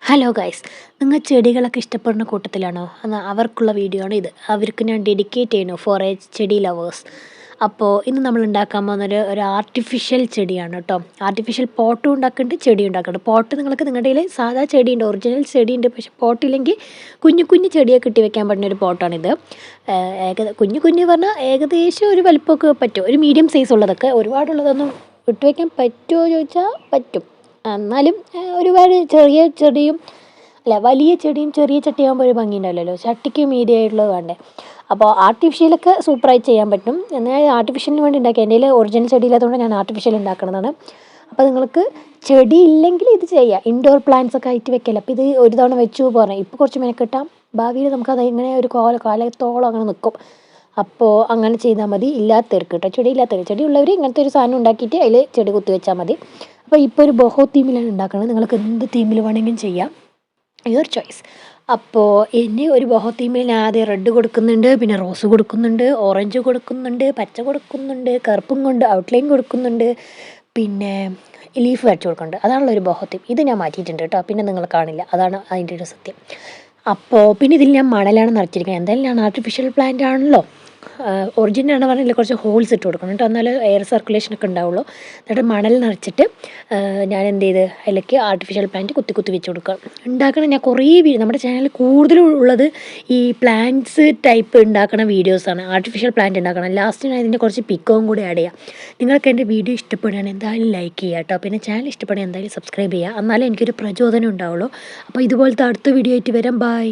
Hello guys, നിങ്ങൾ ചെടികളൊക്കെ ഇഷ്ടപ്പെടുന്ന കൂട്ടത്തിലാണോ? എന്നാൽ അവർക്കുള്ള വീഡിയോ ആണ് ഇത്. അവർക്ക് ഞാൻ ഡെഡിക്കേറ്റ് ചെയ്യുന്നു ഫോർ എ ചെടി ലവേഴ്സ്. അപ്പോൾ ഇന്ന് നമ്മൾ ഉണ്ടാക്കാൻ പോകുന്നൊരു ഒരു ആർട്ടിഫിഷ്യൽ ചെടിയാണ് കേട്ടോ. ആർട്ടിഫിഷ്യൽ പോട്ടും ഉണ്ടാക്കുന്നുണ്ട്, ചെടി ഉണ്ടാക്കുന്നുണ്ട്. പോട്ട് നിങ്ങൾക്ക് നിങ്ങളുടെ കയ്യിൽ സാധാ ചെടിയുണ്ട്, ഒറിജിനൽ ചെടിയുണ്ട്. പക്ഷേ പോട്ടില്ലെങ്കിൽ കുഞ്ഞു കുഞ്ഞു ചെടിയെ കിട്ടി വെക്കാൻ പറ്റുന്ന ഒരു പോട്ടാണിത്. കുഞ്ഞു കുഞ്ഞു പറഞ്ഞാൽ ഏകദേശം ഒരു വലിപ്പമൊക്കെ പറ്റും, ഒരു മീഡിയം സൈസ് ഉള്ളതൊക്കെ. ഒരുപാടുള്ളതൊന്നും ഇട്ട് വയ്ക്കാൻ പറ്റുമോ ചോദിച്ചാൽ പറ്റും. എന്നാലും ഒരുപാട് ചെറിയ ചെടിയും അല്ല വലിയ ചെടിയും ചെറിയ ചട്ടിയാകുമ്പോൾ ഒരു ഭംഗി ഉണ്ടാവില്ലല്ലോ. ചട്ടിക്ക് മീഡിയമായിട്ടുള്ളത് വേണ്ടേ. അപ്പോൾ ആർട്ടിഫിഷ്യലൊക്കെ സൂപ്പറായി ചെയ്യാൻ പറ്റും. എന്നാൽ ആർട്ടിഫിഷ്യലിന് വേണ്ടി ഉണ്ടാക്കിയ എൻ്റെ കയ്യിൽ ഒറിജിനൽ ചെടി ഇല്ലാത്തതുകൊണ്ട് ഞാൻ ആർട്ടിഫിഷ്യൽ ഉണ്ടാക്കുന്നതാണ്. അപ്പോൾ നിങ്ങൾക്ക് ചെടി ഇല്ലെങ്കിൽ ഇത് ചെയ്യാം. ഇൻഡോർ പ്ലാന്റ്സ് ഒക്കെ ആയിട്ട് വെക്കല്ലോ. അപ്പോൾ ഇത് ഒരു തവണ വെച്ചു പറഞ്ഞാൽ ഇപ്പോൾ കുറച്ച് മെനക്കെട്ടാം, ഭാവിയിൽ നമുക്കത് ഇങ്ങനെ ഒരു കാലത്തോളം അങ്ങനെ നിൽക്കും. അപ്പോൾ അങ്ങനെ ചെയ്താൽ മതി. ഇല്ലാത്തവർക്ക് കേട്ടോ, ചെടി ഇല്ലാത്തവർ, ചെടി ഉള്ളവർ ഇങ്ങനത്തെ ഒരു സാധനം ഉണ്ടാക്കിയിട്ട് അതിൽ ചെടി കുത്തി വെച്ചാൽ മതി. അപ്പോൾ ഇപ്പോൾ ഒരു ബോഹോ തീമിലാണ് ഉണ്ടാക്കുന്നത്. നിങ്ങൾക്ക് എന്ത് തീമിൽ വേണമെങ്കിലും ചെയ്യാം, യുവർ ചോയ്സ്. അപ്പോൾ ഇനി ഒരു ബോഹോ തീമിൽ ഞാൻ ആദ്യം റെഡ് കൊടുക്കുന്നുണ്ട്, പിന്നെ റോസ് കൊടുക്കുന്നുണ്ട്, ഓറഞ്ച് കൊടുക്കുന്നുണ്ട്, പച്ച കൊടുക്കുന്നുണ്ട്, കറുപ്പും കൊണ്ട് ഔട്ട്ലൈൻ കൊടുക്കുന്നുണ്ട്, പിന്നെ ലീഫ് വരച്ച് കൊടുക്കുന്നുണ്ട്. അതാണല്ലോ ഒരു ബോഹോ തീം. ഇത് ഞാൻ മാറ്റിയിട്ടുണ്ട് കേട്ടോ, പിന്നെ നിങ്ങൾ കാണില്ല, അതാണ് അതിൻ്റെ ഒരു സത്യം. അപ്പോൾ പിന്നെ ഇതിൽ ഞാൻ മണലാണ് നിറച്ചിരിക്കുന്നത്. എന്തായാലും ഞാൻ ആർട്ടിഫിഷ്യൽ പ്ലാന്റ് ആണല്ലോ, ഒറിജിനലാണ് പറഞ്ഞില്ല, കുറച്ച് ഹോൾസ് ഇട്ട് കൊടുക്കണം കേട്ടോ, എന്നാലേ എയർ സർക്കുലേഷനൊക്കെ ഉണ്ടാവുള്ളൂ. എന്നിട്ട് മണൽ നിറച്ചിട്ട് ഞാൻ എന്ത് ചെയ്ത് അതിലേക്ക് ആർട്ടിഫിഷ്യൽ പ്ലാന്റ് കുത്തി കുത്തി വെച്ച് കൊടുക്കുക. ഉണ്ടാക്കണം ഞാൻ കുറേ നമ്മുടെ ചാനലിൽ കൂടുതലും ഉള്ളത് ഈ പ്ലാന്റ്സ് ടൈപ്പ് ഉണ്ടാക്കുന്ന വീഡിയോസാണ്. ആർട്ടിഫിഷ്യൽ പ്ലാന്റ് ഉണ്ടാക്കണം. ലാസ്റ്റ് ഞാൻ ഇതിൻ്റെ കുറച്ച് പിക്കും കൂടി ആഡ് ചെയ്യാം. നിങ്ങൾക്ക് എൻ്റെ വീഡിയോ ഇഷ്ടപ്പെടുകയാണ് എന്തായാലും ലൈക്ക് ചെയ്യുക കേട്ടോ. പിന്നെ ചാനൽ ഇഷ്ടപ്പെടുക എന്തായാലും സബ്സ്ക്രൈബ് ചെയ്യുക, എന്നാലേ എനിക്കൊരു പ്രചോദനം ഉണ്ടാവുള്ളൂ. അപ്പോൾ ഇതുപോലത്തെ അടുത്ത വീഡിയോ ആയിട്ട് വരാം. ബൈ.